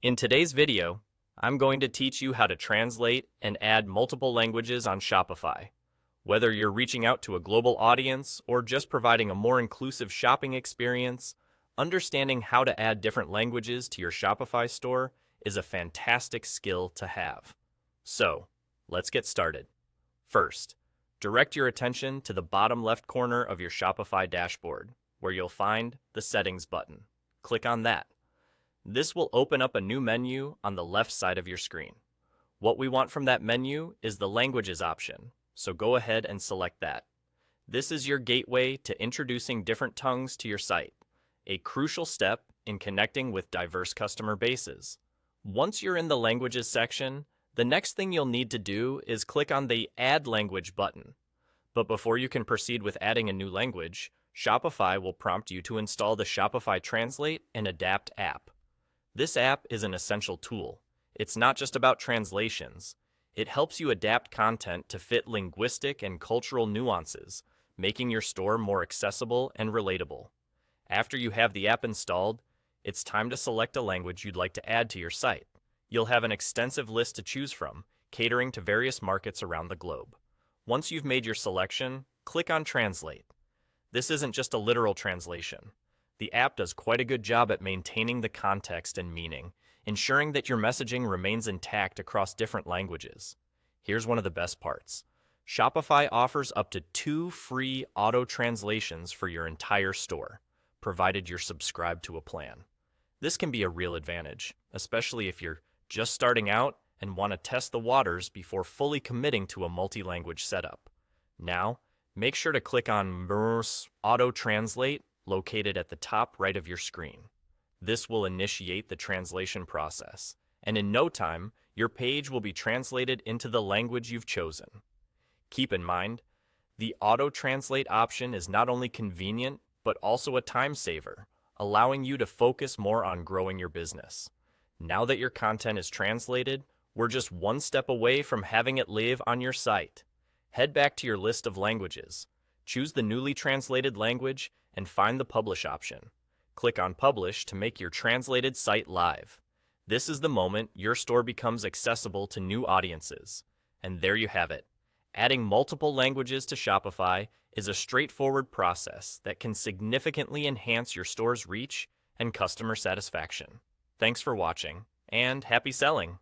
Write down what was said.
In today's video, I'm going to teach you how to translate and add multiple languages on Shopify. Whether you're reaching out to a global audience or just providing a more inclusive shopping experience, understanding how to add different languages to your Shopify store is a fantastic skill to have. So, let's get started. First, direct your attention to the bottom left corner of your Shopify dashboard, where you'll find the Settings button. Click on that. This will open up a new menu on the left side of your screen. What we want from that menu is the Languages option, so go ahead and select that. This is your gateway to introducing different tongues to your site, a crucial step in connecting with diverse customer bases. Once you're in the Languages section, the next thing you'll need to do is click on the Add Language button. But before you can proceed with adding a new language, Shopify will prompt you to install the Shopify Translate and Adapt app. This app is an essential tool. It's not just about translations. It helps you adapt content to fit linguistic and cultural nuances, making your store more accessible and relatable. After you have the app installed, it's time to select a language you'd like to add to your site. You'll have an extensive list to choose from, catering to various markets around the globe. Once you've made your selection, click on Translate. This isn't just a literal translation. The app does quite a good job at maintaining the context and meaning, ensuring that your messaging remains intact across different languages. Here's one of the best parts. Shopify offers up to 2 free auto translations for your entire store, provided you're subscribed to a plan. This can be a real advantage, especially if you're just starting out and want to test the waters before fully committing to a multi-language setup. Now, make sure to click on eCommerce Auto Translate located at the top right of your screen. This will initiate the translation process, and in no time, your page will be translated into the language you've chosen. Keep in mind, the Auto Translate option is not only convenient, but also a time saver, allowing you to focus more on growing your business. Now that your content is translated, we're just one step away from having it live on your site. Head back to your list of languages. Choose the newly translated language and find the Publish option. Click on Publish to make your translated site live. This is the moment your store becomes accessible to new audiences. And there you have it. Adding multiple languages to Shopify is a straightforward process that can significantly enhance your store's reach and customer satisfaction. Thanks for watching, and happy selling!